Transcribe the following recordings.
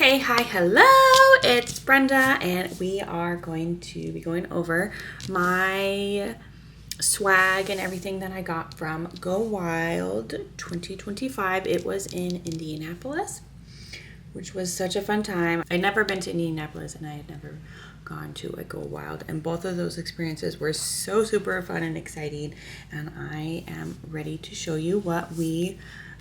Hey, hi, hello, it's Brenda, and we are going to be going over my swag and everything that I got from Go Wild 2025. It was in Indianapolis, which was such a fun time. I'd never been to Indianapolis and I had never gone to a Go Wild, and both of those experiences were so super fun and exciting, and I am ready to show you what we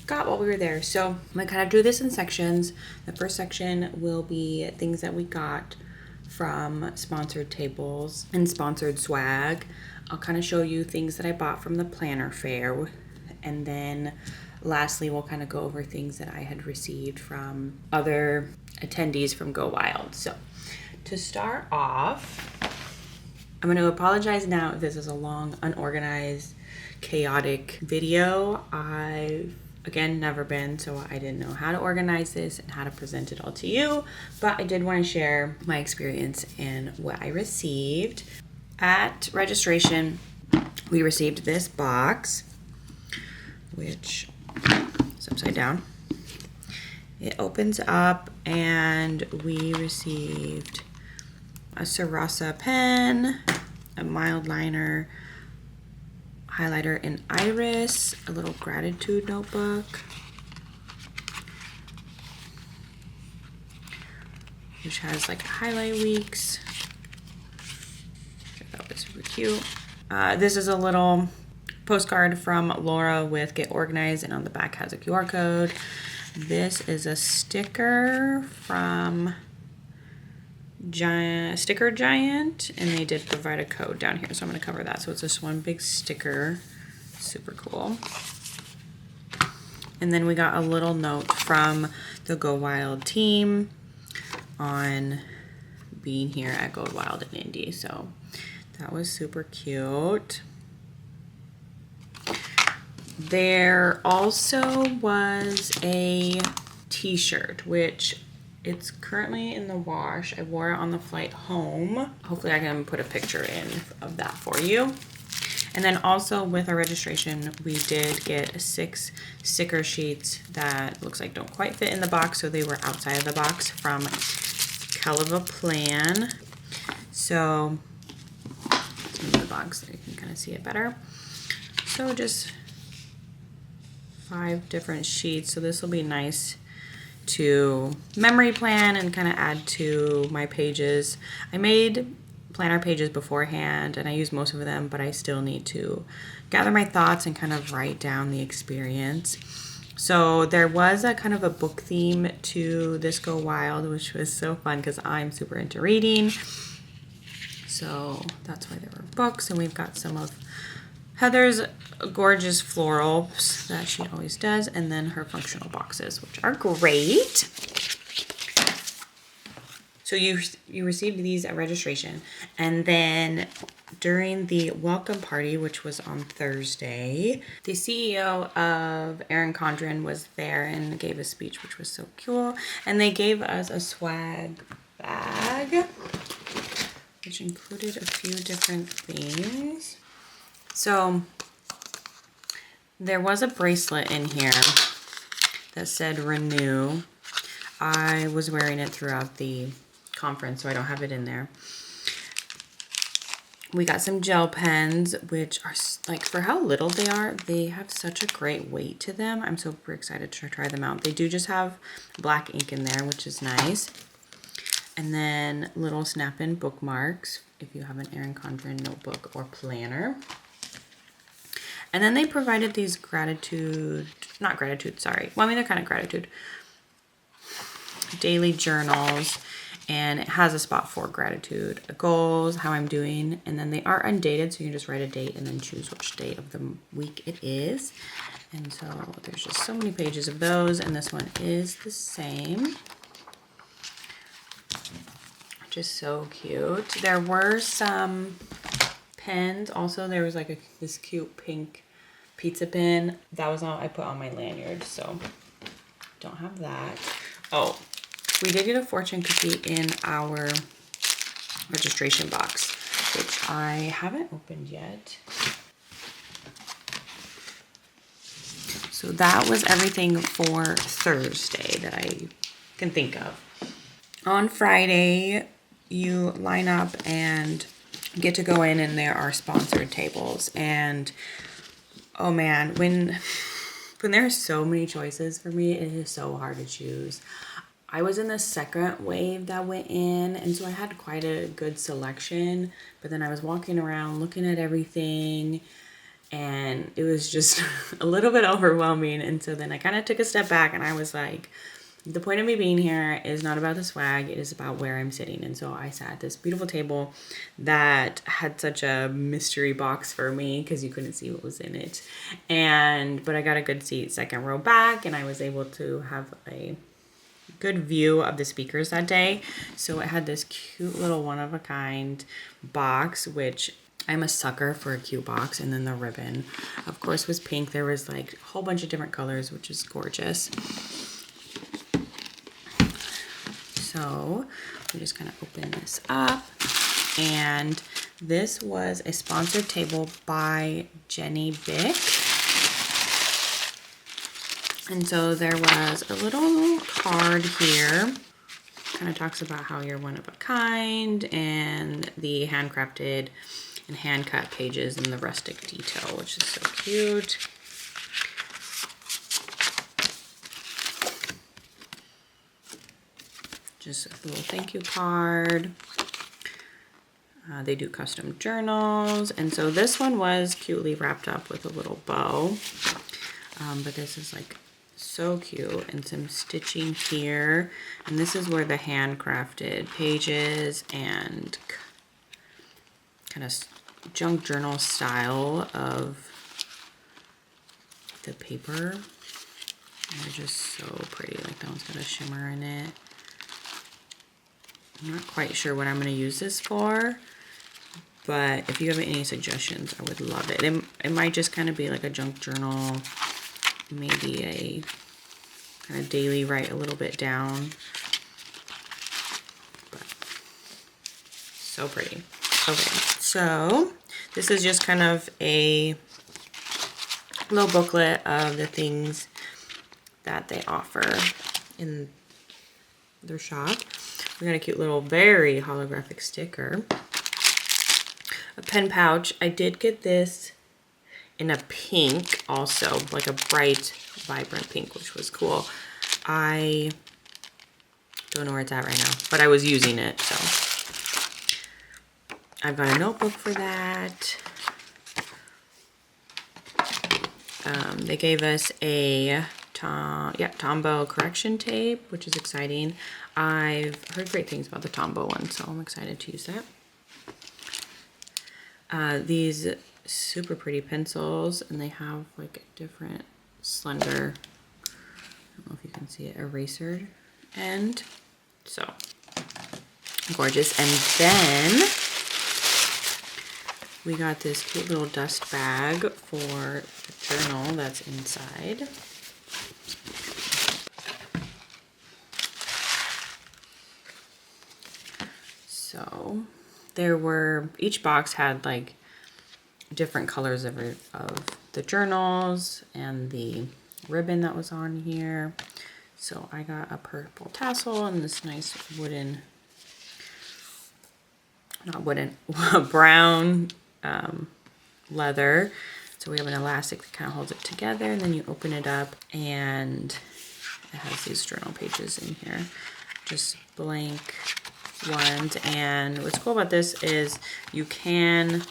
got while we were there. So I'm gonna kind of do this in sections. The first section will be things that we got from sponsored tables and sponsored swag. I'll kind of show you things that I bought from the planner fair, and then lastly we'll kind of go over things that I had received from other attendees from Go Wild. So to start off, I'm going to apologize now if this is a long, unorganized, chaotic video. I've again never been, so I didn't know how to organize this and how to present it all to you, but I did want to share my experience and what I received. At registration, we received this box, which is upside down. It opens up and we received a Sarasa pen, a mild liner, highlighter in iris, a little gratitude notebook, which has like highlight weeks, which I thought was super cute. This is a little postcard from Laura with Get Organized, and on the back has a QR code. This is a sticker from Sticker Giant, and they did provide a code down here, so I'm going to cover that. So it's just one big sticker, super cool. And then we got a little note from the Go Wild team on being here at Go Wild in Indy, so that was super cute. There also was a t-shirt, which it's currently in the wash. I wore it on the flight home. Hopefully I can put a picture in of that for you. And then also with our registration, we did get 6 sticker sheets that looks like don't quite fit in the box, so they were outside of the box from Hell of a Plan. So in the box so you can kind of see it better. So just 5 different sheets. So this will be nice to memory plan and kind of add to my pages. I made planner pages beforehand and I used most of them, but I still need to gather my thoughts and kind of write down the experience. So there was a kind of a book theme to this Go Wild, which was so fun because I'm super into reading. So that's why there were books, and we've got some of Heather's gorgeous florals that she always does, and then her functional boxes, which are great. So you received these at registration, and then during the welcome party, which was on Thursday, the CEO of Erin Condren was there and gave a speech, which was so cool. And they gave us a swag bag, which included a few different things. So there was a bracelet in here that said renew. I was wearing it throughout the conference, so I don't have it in there. We got some gel pens, which are like, for how little they are, they have such a great weight to them. I'm super excited to try them out. They do just have black ink in there, which is nice. And then little snap-in bookmarks if you have an Erin Condren notebook or planner. And then they provided these they're kind of gratitude, daily journals, and it has a spot for gratitude, goals, how I'm doing, and then they are undated, so you can just write a date and then choose which day of the week it is. And so there's just so many pages of those, and this one is the same. Just so cute. There were some pens also. There was like this cute pink pizza pin that was I put on my lanyard, so don't have that. Oh, we did get a fortune cookie in our registration box, which I haven't opened yet. So that was everything for Thursday that I can think of. On Friday, you line up and get to go in, and there are sponsored tables. And oh man, when there are so many choices for me, it is so hard to choose. I was in the second wave that went in, and so I had quite a good selection, but then I was walking around looking at everything, and it was just a little bit overwhelming. And so then I kind of took a step back, and I was like, the point of me being here is not about the swag, it is about where I'm sitting. And so I sat at this beautiful table that had such a mystery box for me because you couldn't see what was in it. But I got a good seat, second row back, and I was able to have a good view of the speakers that day. So it had this cute little one-of-a-kind box, which I'm a sucker for a cute box. And then the ribbon, of course, was pink. There was like a whole bunch of different colors, which is gorgeous. So we just kind of open this up, and this was a sponsored table by Jenny Bick. And so there was a little card here, kind of talks about how you're one of a kind, and the handcrafted and hand cut pages and the rustic detail, which is so cute. Just a little thank you card. They do custom journals, and so this one was cutely wrapped up with a little bow. But this is like so cute, and some stitching here, and this is where the handcrafted pages and kind of junk journal style of the paper. They're just so pretty. Like that one's got a shimmer in it. I'm not quite sure what I'm going to use this for, but if you have any suggestions, I would love it. It might just kind of be like a junk journal, maybe a kind of daily write a little bit down. But so pretty. Okay, so this is just kind of a little booklet of the things that they offer in their shop. We got a cute little, very holographic sticker. A pen pouch. I did get this in a pink also, like a bright, vibrant pink, which was cool. I don't know where it's at right now, but I was using it, so. I've got a notebook for that. They gave us a Tombow correction tape, which is exciting. I've heard great things about the Tombow one, so I'm excited to use that. These super pretty pencils, and they have like a different slender, I don't know if you can see it, eraser end. So gorgeous. And then we got this cute little dust bag for the journal that's inside. So there were, each box had like different colors of the journals and the ribbon that was on here. So I got a purple tassel and this nice wooden, not wooden, brown leather. So we have an elastic that kind of holds it together, and then you open it up and it has these journal pages in here, just blank ones. And what's cool about this is you can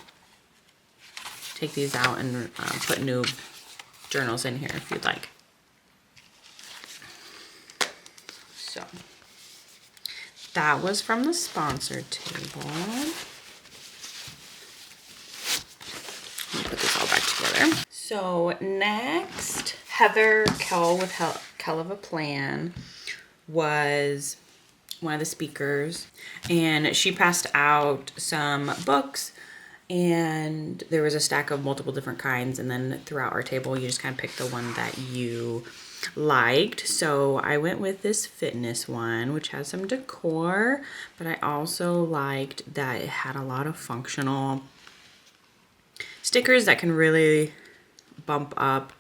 take these out and put new journals in here if you'd like. So that was from the sponsored table. Let me put this all back together. So next, Heather Kell with Kell of a Plan was one of the speakers, and she passed out some books, and there was a stack of multiple different kinds, and then throughout our table you just kind of pick the one that you liked. So I went with this fitness one, which has some decor, but I also liked that it had a lot of functional stickers that can really bump up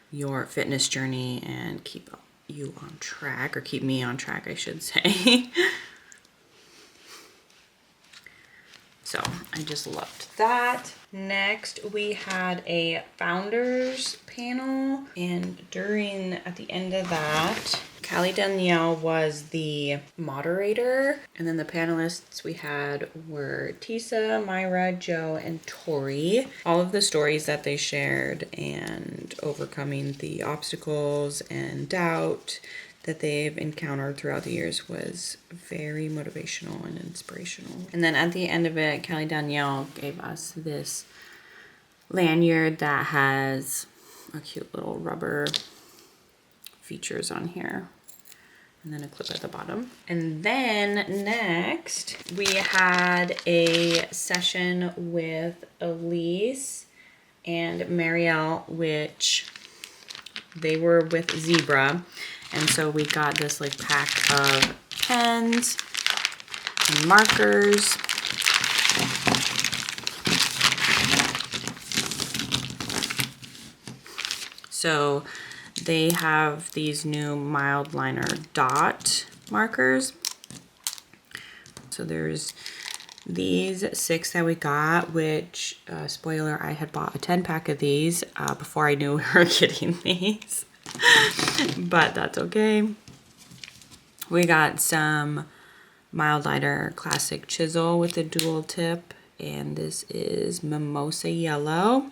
your fitness journey and keep you on track, or keep me on track, I should say. So I just loved that. Next, we had a founders panel, and at the end of that, Callie Danielle was the moderator, and then the panelists we had were Tisa, Myra, Joe, and Tori. All of the stories that they shared and overcoming the obstacles and doubt that they've encountered throughout the years was very motivational and inspirational. And then at the end of it, Callie Danielle gave us this lanyard that has a cute little rubber features on here, and then a clip at the bottom. And then next we had a session with Elise and Marielle, which they were with Zebra. And so we got this like pack of pens and markers. So they have these new mild liner dot markers. So there's these 6 that we got, which, spoiler, I had bought a 10 pack of these before I knew we were getting these. But that's okay. We got some mild liner classic chisel with a dual tip, and this is mimosa yellow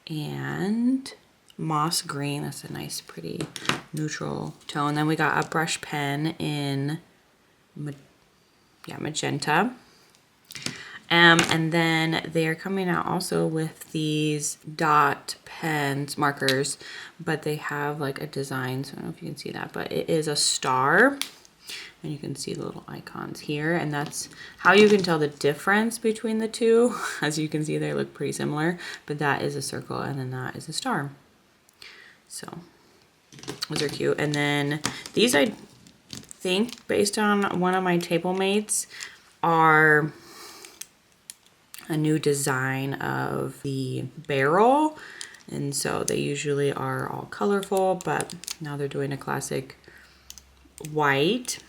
and moss green. That's a nice pretty neutral tone. Then we got a brush pen in magenta. And then they are coming out also with these dot pens, markers, but they have like a design. So I don't know if you can see that, but it is a star. And you can see the little icons here. And that's how you can tell the difference between the two. As you can see, they look pretty similar, but that is a circle and then that is a star. So those are cute. And then these, I think, based on one of my table mates, are a new design of the barrel, and so they usually are all colorful, but now they're doing a classic white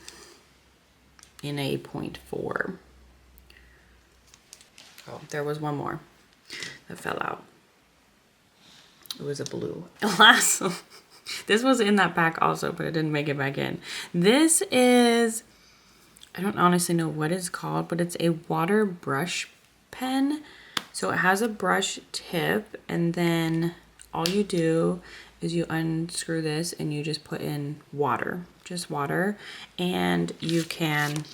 in a 0.4. Oh, there was one more that fell out. It was a blue. Alas, this was in that pack also, but it didn't make it back in. This is, I don't honestly know what it's called, but it's a water brush pen. So it has a brush tip, and then all you do is you unscrew this and you just put in water, just water. And you can,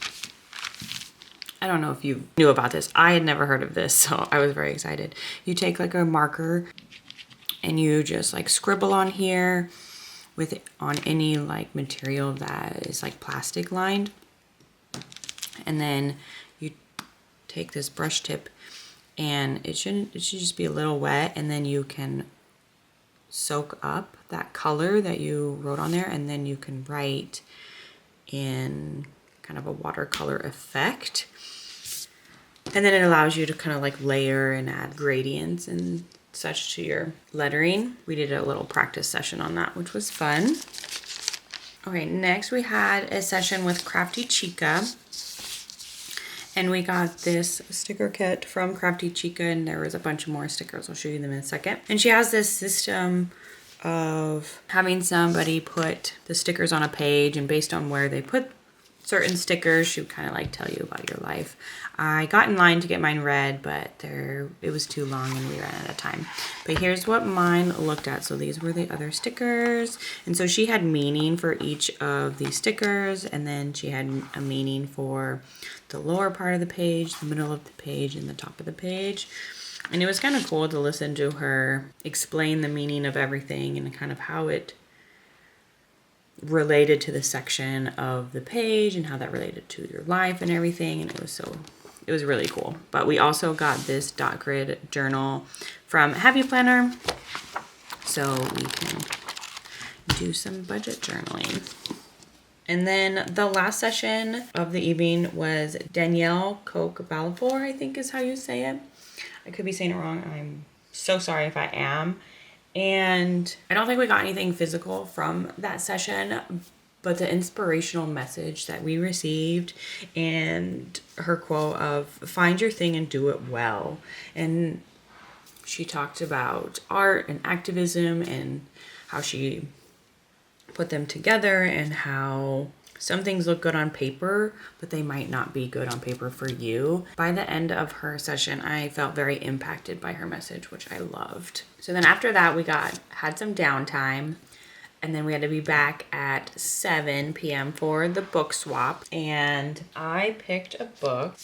I don't know if you knew about this. I had never heard of this, so I was very excited. You take like a marker and you just like scribble on here on any like material that is like plastic lined. And then you take this brush tip, and it should just be a little wet, and then you can soak up that color that you wrote on there, and then you can write in kind of a watercolor effect. And then it allows you to kind of like layer and add gradients and such to your lettering. We did a little practice session on that, which was fun. Okay, next we had a session with Crafty Chica. And we got this sticker kit from Crafty Chica, and there was a bunch of more stickers. I'll show you them in a second. And she has this system of having somebody put the stickers on a page, and based on where they put certain stickers, she would kind of like tell you about your life. I got in line to get mine read, but it was too long and we ran out of time. But here's what mine looked at. So these were the other stickers. And so she had meaning for each of these stickers, and then she had a meaning for the lower part of the page, the middle of the page, and the top of the page. And it was kind of cool to listen to her explain the meaning of everything and kind of how it related to the section of the page and how that related to your life and everything. And it was really cool. But we also got this dot grid journal from Happy Planner, so we can do some budget journaling. And then the last session of the evening was Danielle Koch Balfour, I think is how you say it. I could be saying it wrong. I'm so sorry if I am. And I don't think we got anything physical from that session, but the inspirational message that we received and her quote of find your thing and do it well. And she talked about art and activism and how she put them together and how some things look good on paper, but they might not be good on paper for you. By the end of her session, I felt very impacted by her message, which I loved. So then after that, we had some downtime, and then we had to be back at 7 p.m. for the book swap. And I picked a book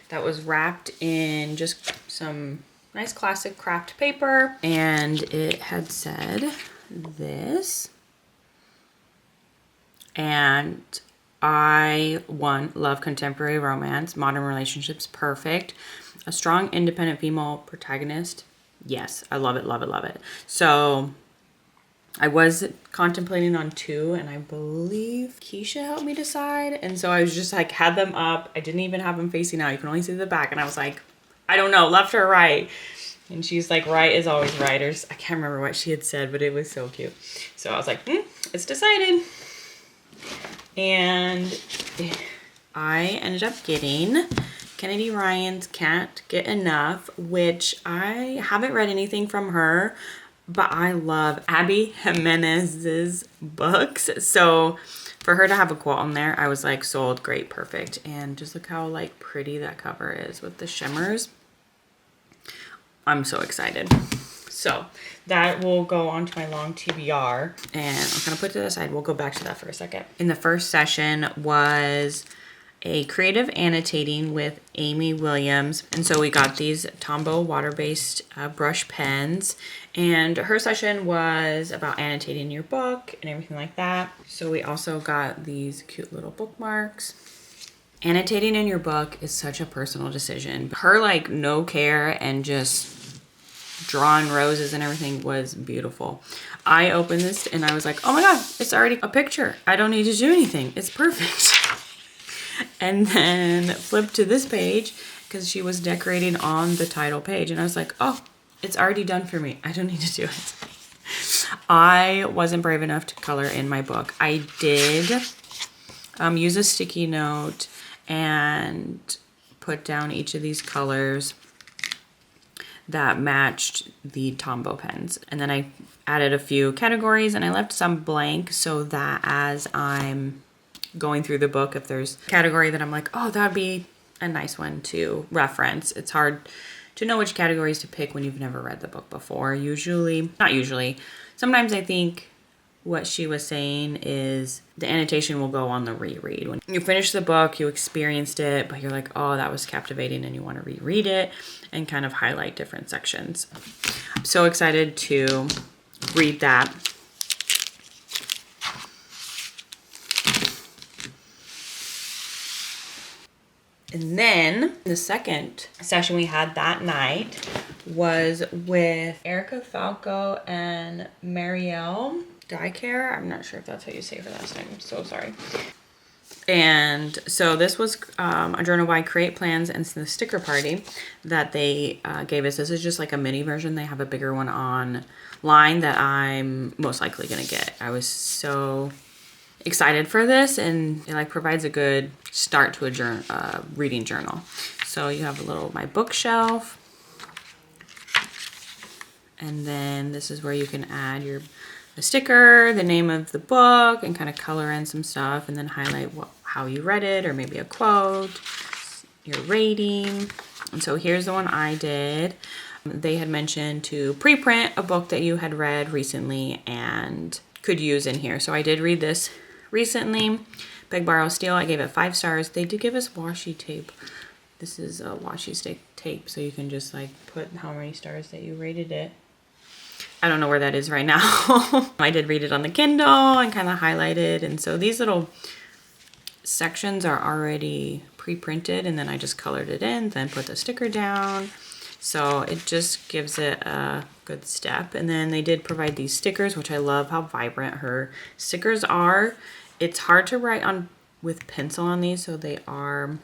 that was wrapped in just some nice classic craft paper, and it had said this. And I love contemporary romance, modern relationships, perfect. A strong, independent female protagonist. Yes, I love it, love it, love it. So I was contemplating on 2, and I believe Keisha helped me decide. And so I was just like, had them up. I didn't even have them facing out. You can only see the back. And I was like, I don't know, left or right. And she's like, right is always right. Or I can't remember what she had said, but it was so cute. So I was like, it's decided. And I ended up getting Kennedy Ryan's Can't Get Enough, which I haven't read anything from her, but I love Abby Jimenez's books. So for her to have a quote on there, I was like, sold, great, perfect. And just look how like pretty that cover is with the shimmers. I'm so excited. So that will go on to my long TBR, and I'm gonna put it to the side. We'll go back to that for a second. In the first session was a creative annotating with Amy Williams. And so we got these Tombow water-based brush pens, and her session was about annotating your book and everything like that. So we also got these cute little bookmarks. Annotating in your book is such a personal decision. Her like no care and just drawing roses and everything was beautiful. I opened this and I was like, oh my God, it's already a picture. I don't need to do anything. It's perfect. And then flipped to this page because she was decorating on the title page. And I was like, oh, it's already done for me. I don't need to do it. I wasn't brave enough to color in my book. I did use a sticky note and put down each of these colors that matched the Tombow pens. And then I added a few categories and I left some blank so that as I'm going through the book, if there's a category that I'm like, oh, that'd be a nice one to reference. It's hard to know which categories to pick when you've never read the book before. Sometimes I think what she was saying is the annotation will go on the reread. When you finish the book, you experienced it, but you're like, oh, that was captivating, and you want to reread it and kind of highlight different sections. I'm so excited to read that. And then the second session we had that night was with Erica Falco and Marielle Dicare. I'm not sure if that's how you say her last name. I'm so sorry. And so this was a journal by Create Plans and the sticker party that they gave us. This is just like a mini version. They have a bigger one online that I'm most likely going to get. I was so excited for this, and it like provides a good start to a reading journal. So you have my bookshelf, and then this is where you can add a sticker, the name of the book, and kind of color in some stuff, and then highlight how you read it, or maybe a quote, your rating. And so here's the one I did. They had mentioned to pre-print a book that you had read recently and could use in here. So I did read this recently, Beg, Borrow, Steal. I gave it 5 stars. They did give us washi tape. This is a washi tape, so you can just like put how many stars that you rated it. I don't know where that is right now. I did read it on the Kindle and kind of highlighted. And so these little sections are already pre-printed, and then I just colored it in, then put the sticker down. So it just gives it a good step. And then they did provide these stickers, which I love how vibrant her stickers are. It's hard to write with pencil on these, so they are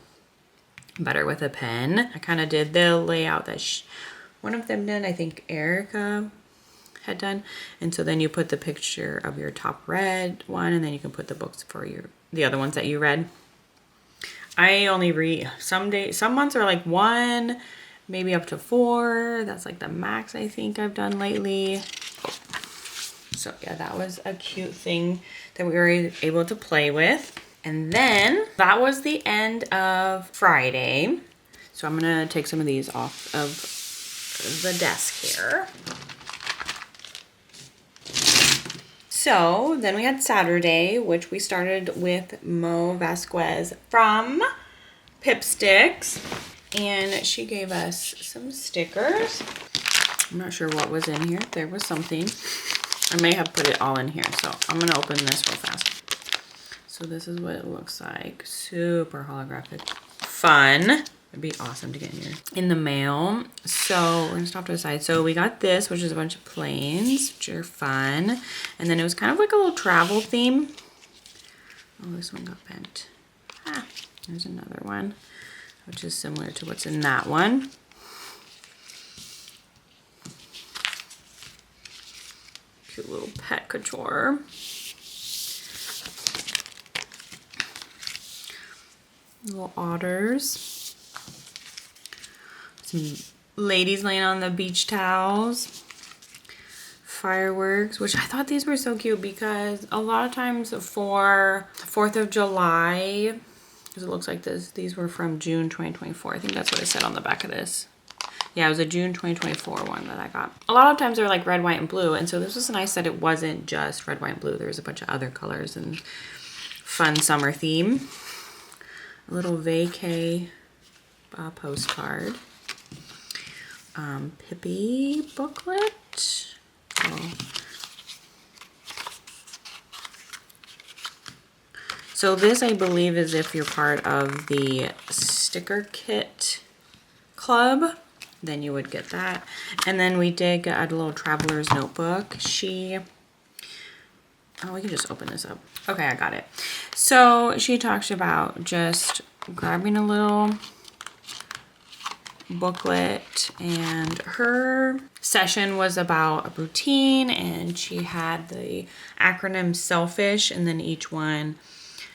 better with a pen. I kind of did the layout that one of them did. I think Erica had done. And so then you put the picture of your top read one, and then you can put the books for the other ones that you read. I only read some months are like 1, maybe up to 4. That's like the max I think I've done lately. So yeah, that was a cute thing that we were able to play with. And then that was the end of Friday. So I'm gonna take some of these off of the desk here. So then we had Saturday, which we started with Mo Vasquez from Pipsticks. And she gave us some stickers. I'm not sure what was in here. There was something. I may have put it all in here, so I'm gonna open this real fast. So this is what it looks like. Super holographic. Fun. It'd be awesome to get in the mail. So we're gonna stop to the side. So we got this, which is a bunch of planes, which are fun. And then it was kind of like a little travel theme. Oh, this one got bent. Ah, there's another one, which is similar to what's in that one. Cute little pet couture. Little otters. Some ladies laying on the beach towels. Fireworks, which I thought these were so cute because a lot of times for 4th of July, because it looks like these were from June 2024. I think that's what it said on the back of this. Yeah, it was a June 2024 one that I got. A lot of times they're like red, white, and blue. And so this was nice that it wasn't just red, white, and blue. There was a bunch of other colors and fun summer theme. A little vacay postcard. Pippi booklet. Oh. So this, I believe, is if you're part of the sticker kit club, then you would get that. And then we did get a little traveler's notebook. Oh, we can just open this up. Okay, I got it. So she talks about just grabbing a little booklet, and her session was about a routine, and she had the acronym SELFISH, and then each one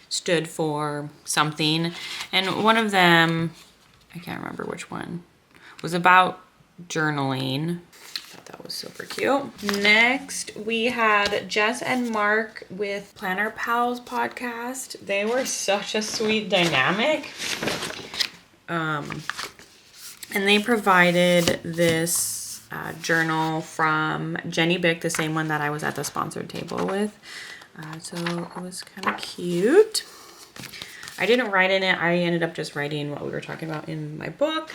stood for something. And one of them, I can't remember which one, was about journaling. That was super cute. Next, we had Jess and Mark with Planner Pals podcast. They were such a sweet dynamic. And they provided this journal from Jenny Bick, the same one that I was at the sponsored table with. So it was kind of cute. I didn't write in it. I ended up just writing what we were talking about in my book.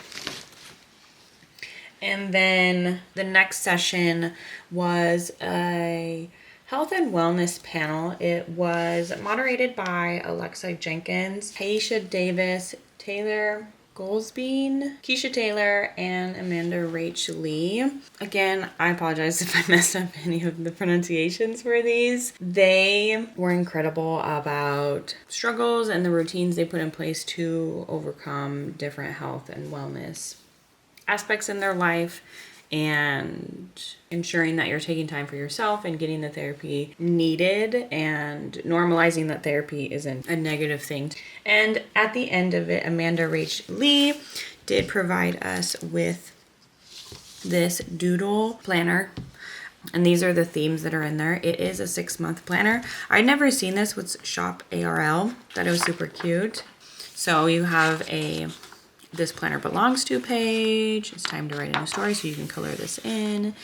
And then the next session was a health and wellness panel. It was moderated by Alexa Jenkins, Taisha Davis, Taylor Goldsbean, Keisha Taylor, and Amanda Rach Lee. Again, I apologize if I messed up any of the pronunciations for these. They were incredible about struggles and the routines they put in place to overcome different health and wellness aspects in their life, and ensuring that you're taking time for yourself and getting the therapy needed, and normalizing that therapy isn't a negative thing. And at the end of it, Amanda Rach Lee did provide us with this doodle planner. And these are the themes that are in there. It is a 6-month planner. I'd never seen this with Shop ARL. Thought it was super cute. So you have This Planner Belongs To page. It's time to write a new story, so you can color this in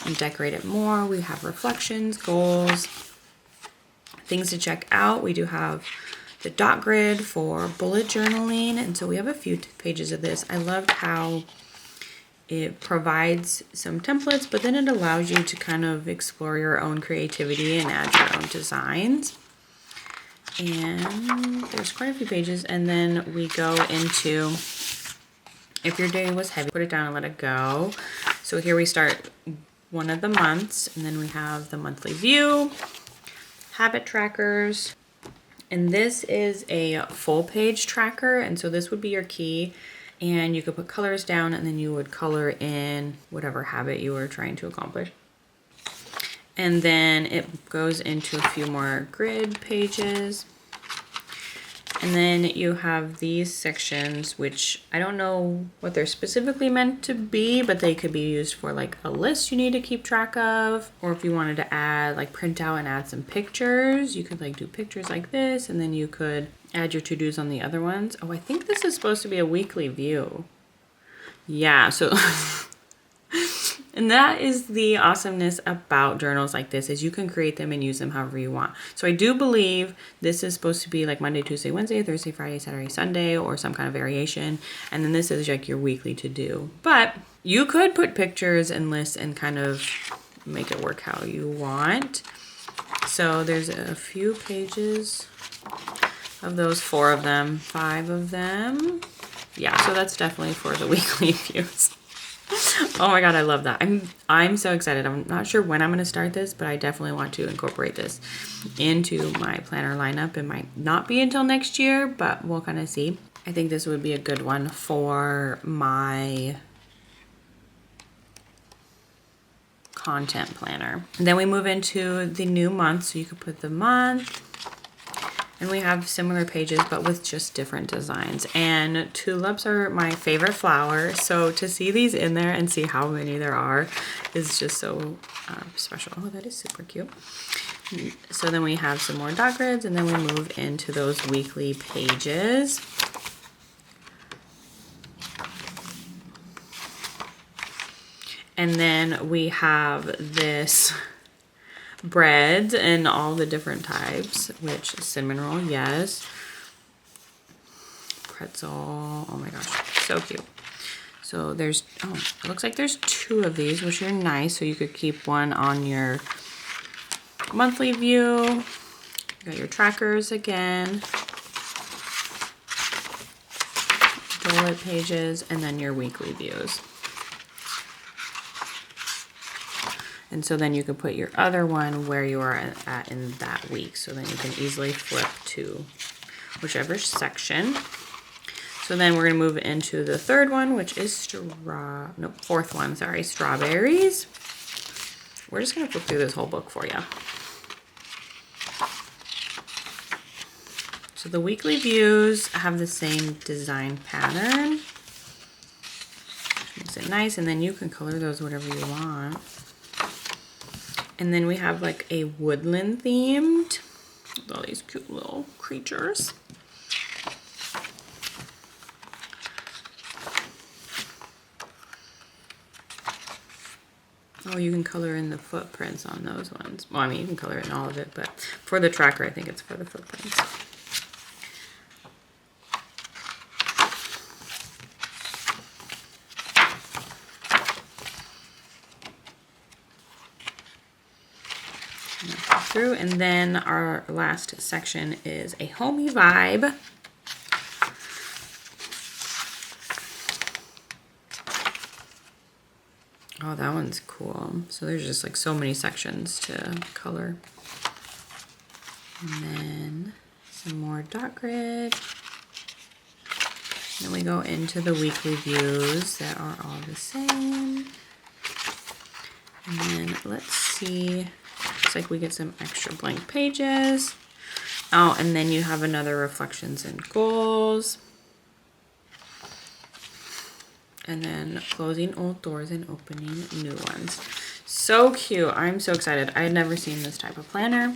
and decorate it more. We have reflections, goals, things to check out. We do have the dot grid for bullet journaling, and so we have a few pages of this. I loved how it provides some templates, but then it allows you to kind of explore your own creativity and add your own designs. And there's quite a few pages, and then we go into if your day was heavy, put it down and let it go. So here we start one of the months, and then we have the monthly view, habit trackers, and this is a full page tracker, and so this would be your key, and you could put colors down, and then you would color in whatever habit you were trying to accomplish. And then it goes into a few more grid pages. And then you have these sections, which I don't know what they're specifically meant to be, but they could be used for like a list you need to keep track of. Or if you wanted to add, like print out and add some pictures, you could like do pictures like this, and then you could add your to-dos on the other ones. Oh, I think this is supposed to be a weekly view. Yeah, so and that is the awesomeness about journals like this, is you can create them and use them however you want. So I do believe this is supposed to be like Monday, Tuesday, Wednesday, Thursday, Friday, Saturday, Sunday, or some kind of variation. And then this is like your weekly to do. But you could put pictures and lists and kind of make it work how you want. So there's a few pages of those, 4 of them, 5 of them. Yeah, so that's definitely for the weekly views. Oh my god, I love that. I'm so excited. I'm not sure when I'm going to start this, but I definitely want to incorporate this into my planner lineup. It might not be until next year, but we'll kind of see. I think this would be a good one for my content planner. And then we move into the new month, so you could put the month. And we have similar pages, but with just different designs. And tulips are my favorite flower. So to see these in there and see how many there are is just so special. Oh, that is super cute. So then we have some more dot grids, and then we move into those weekly pages. And then we have this breads and all the different types, which cinnamon roll, yes. Pretzel, oh my gosh, so cute. So there's, oh, it looks like there's 2 of these, which are nice. So you could keep one on your monthly view. You got your trackers again. Bullet pages, and then your weekly views. And so then you can put your other one where you are at in that week. So then you can easily flip to whichever section. So then we're going to move into the third one, which is fourth one, sorry, strawberries. We're just going to flip through this whole book for you. So the weekly views have the same design pattern. Makes it nice, and then you can color those whatever you want. And then we have like a woodland themed with all these cute little creatures. Oh, you can color in the footprints on those ones. Well, I mean, you can color in all of it, but for the tracker, I think it's for the footprints. Through, and then our last section is a homey vibe. Oh, that one's cool. So there's just like so many sections to color. And then some more dot grid. Then we go into the weekly views that are all the same. And then let's see. Looks like we get some extra blank pages. Oh, and then you have another reflections and goals. And then closing old doors and opening new ones. So cute. I'm so excited. I had never seen this type of planner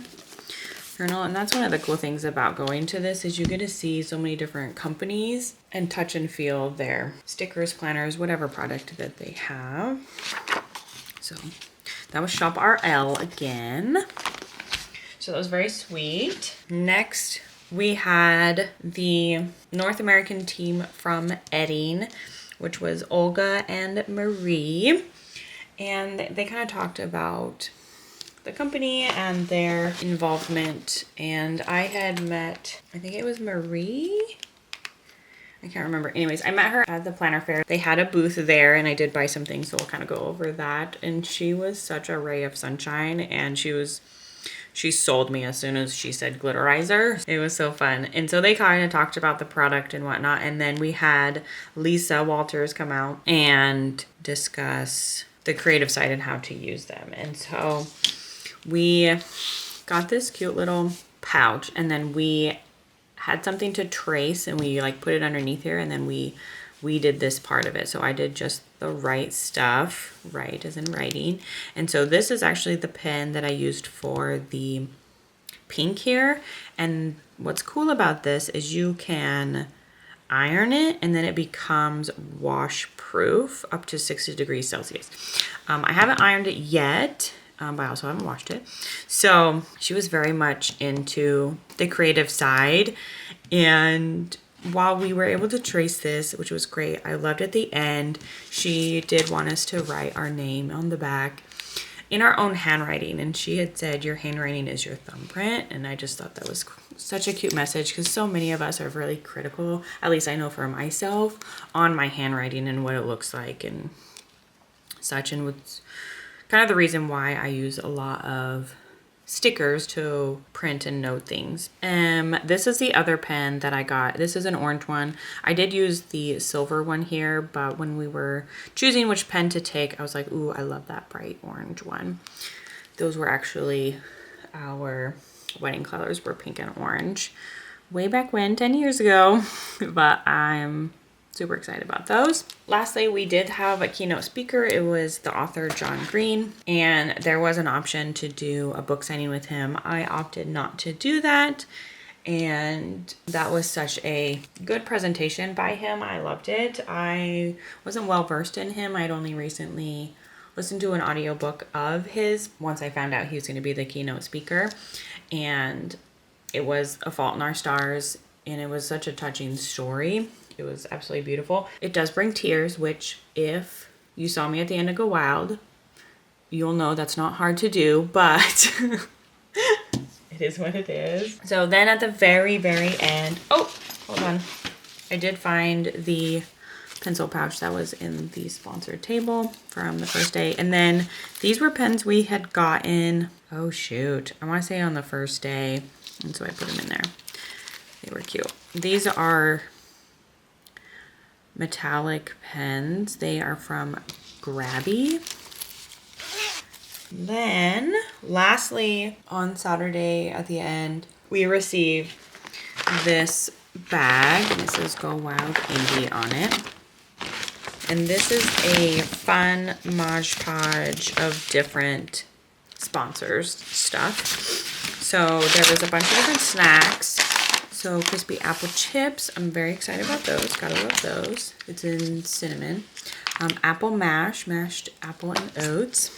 journal. And that's one of the cool things about going to this, is you get to see so many different companies and touch and feel their stickers, planners, whatever product that they have. So that was Shop RL again. So that was very sweet. Next, we had the North American team from Edding, which was Olga and Marie. And they kind of talked about the company and their involvement. And I had met, I think it was Marie? I can't remember. Anyways, I met her at the planner fair. They had a booth there and I did buy some things, so we'll kind of go over that. And she was such a ray of sunshine, and she sold me as soon as she said glitterizer. It was so fun. And so they kind of talked about the product and whatnot. And then we had Lisa Walters come out and discuss the creative side and how to use them. And so We got this cute little pouch, and then we had something to trace, and we like put it underneath here, and then we did this part of it. So I did just the right stuff, right as in writing. And so this is actually the pen that I used for the pink here. And what's cool about this is you can iron it, and then it becomes wash proof up to 60 degrees Celsius. I haven't ironed it yet, but I also haven't washed it. So she was very much into the creative side, and while we were able to trace this, which was great, I loved at the end, she did want us to write our name on the back in our own handwriting. And she had said, your handwriting is your thumbprint. And I just thought that was such a cute message, because so many of us are really critical, at least I know for myself, on my handwriting and what it looks like and such. And what's kind of the reason why I use a lot of stickers to print and note things. This is the other pen that I got. This is an orange one. I did use the silver one here, but when we were choosing which pen to take, I was like, ooh, I love that bright orange one. Those were actually our wedding colors, were pink and orange way back when, 10 years ago, but I'm super excited about those. Lastly, we did have a keynote speaker. It was the author John Green, and there was an option to do a book signing with him. I opted not to do that, and that was such a good presentation by him. I loved it. I wasn't well versed in him. I'd only recently listened to an audiobook of his once I found out he was going to be the keynote speaker, and it was A Fault in Our Stars, and it was such a touching story. It was absolutely beautiful. It does bring tears, which if you saw me at the end of Go Wild, you'll know that's not hard to do, but it is what it is. So then at the very, very end, oh, hold on. I did find the pencil pouch that was in the sponsored table from the first day. And then these were pens we had gotten, oh shoot, I want to say on the first day. And so I put them in there. They were cute. These are metallic pens. They are from Grabby. Then lastly, on Saturday at the end, we received this bag, and it says Go Wild Indie on it. And this is a fun Mod Podge of different sponsors stuff. So there was a bunch of different snacks. So crispy apple chips, I'm very excited about those. Gotta love those. It's in cinnamon. Apple mash, mashed apple and oats.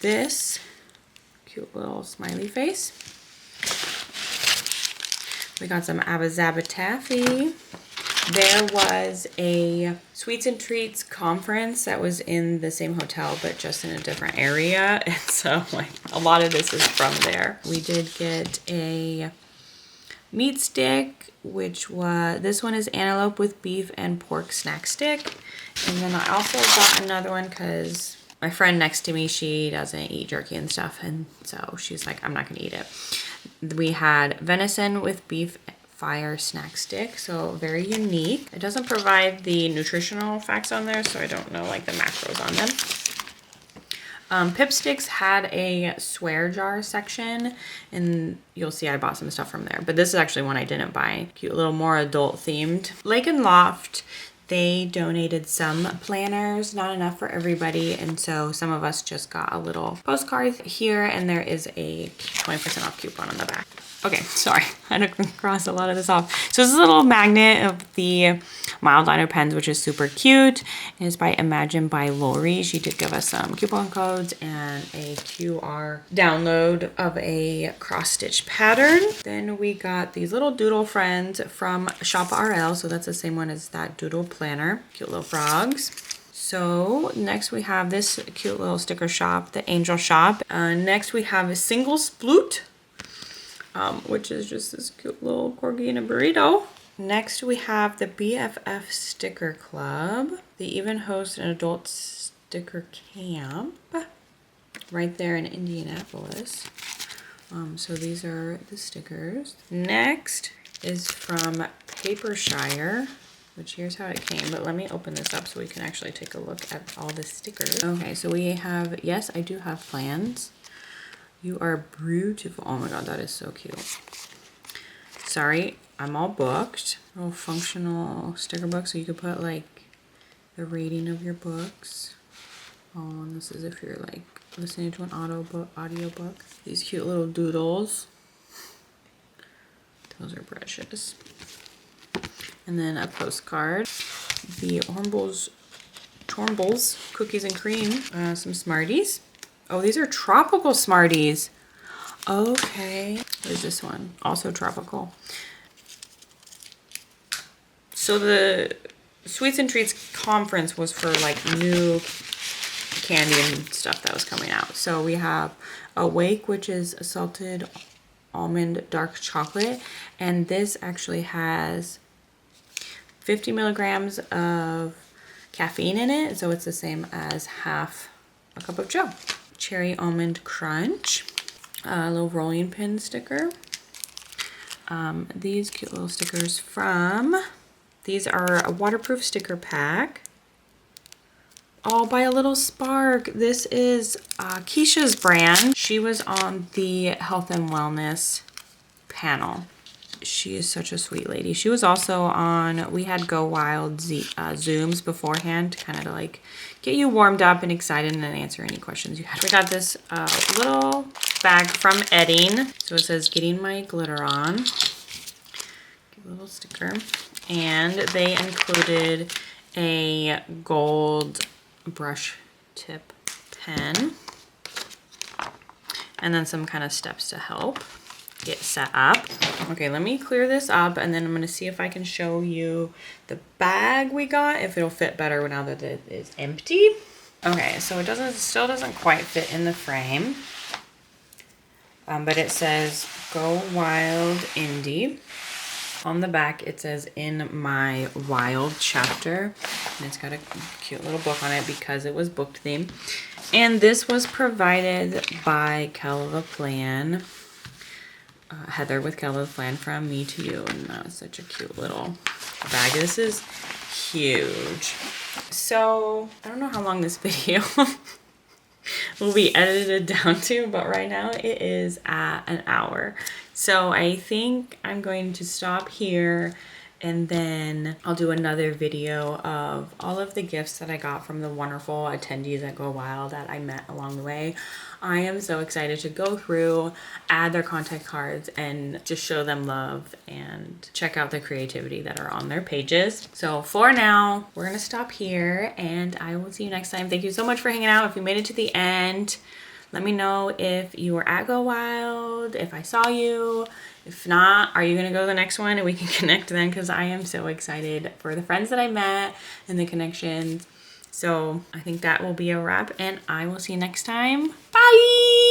This cute little smiley face. We got some Abba Zaba taffy. There was a Sweets and Treats conference that was in the same hotel, but just in a different area. And so like a lot of this is from there. We did get a meat stick, which was, this one is antelope with beef and pork snack stick. And then I also got another one because my friend next to me, she doesn't eat jerky and stuff. And so she's like, I'm not going to eat it. We had venison with beef fire snack stick, so very unique. It doesn't provide the nutritional facts on there, so I don't know like the macros on them. Pip Sticks had a swear jar section, and you'll see I bought some stuff from there, but this is actually one I didn't buy. Cute little more adult themed. Lake and Loft, they donated some planners, not enough for everybody, and so some of us just got a little postcard here, and there is a 20% off coupon on the back. Okay, sorry, I had to cross a lot of this off. So this is a little magnet of the mild liner pens, which is super cute. It is by Imagine by Lori. She did give us some coupon codes and a QR download of a cross stitch pattern. Then we got these little doodle friends from Shop RL. So that's the same one as that doodle planner. Cute little frogs. So next we have this cute little sticker shop, the Angel Shop. Next we have a single sploot, which is just this cute little corgi in a burrito. Next we have the BFF Sticker Club. They even host an adult sticker camp right there in Indianapolis. So these are the stickers. Next is from Papershire, which here's how it came, but let me open this up so we can actually take a look at all the stickers. Okay, so we have, yes, I do have plans. You are beautiful. Oh my god, that is so cute. Sorry, I'm all booked. Little functional sticker book so you could put like the rating of your books. Oh, and this is if you're like listening to an audio book. These cute little doodles. Those are precious. And then a postcard. The Tormbles cookies and cream. Some Smarties. Oh, these are tropical Smarties. Okay. What is this one? Also tropical. So the Sweets and Treats conference was for like new candy and stuff that was coming out. So we have Awake, which is a salted almond dark chocolate. And this actually has 50 milligrams of caffeine in it. So it's the same as half a cup of Joe. Cherry almond crunch. A little rolling pin sticker. These cute little stickers from, these are a waterproof sticker pack. Oh, by a little spark. This is Keisha's brand. She was on the health and wellness panel. She is such a sweet lady. She was also on, we had Go Wild Zooms beforehand to kind of like get you warmed up and excited and answer any questions you had. We got this little bag from Edding. So it says, getting my glitter on. Cute little sticker. And they included a gold brush tip pen. And then some kind of steps to help get set up. Okay, let me clear this up and then I'm gonna see if I can show you the bag we got, if it'll fit better now that it is empty. Okay, so it still doesn't quite fit in the frame. But it says Go Wild Indie. On the back it says In My Wild Chapter. And it's got a cute little book on it because it was book theme. And this was provided by Canva Plan. Heather with Canva Plan from Me to You. And that was such a cute little bag. This is huge. So I don't know how long this video will be edited down to, but right now it is at an hour. So I think I'm going to stop here and then I'll do another video of all of the gifts that I got from the wonderful attendees at Go Wild that I met along the way. I am so excited to go through, add their contact cards, and just show them love and check out the creativity that are on their pages. So for now, we're gonna stop here and I will see you next time. Thank you so much for hanging out. If you made it to the end, let me know if you were at Go Wild, if I saw you. If not, are you gonna go to the next one and we can connect then? Because I am so excited for the friends that I met and the connections. So I think that will be a wrap and I will see you next time. Bye!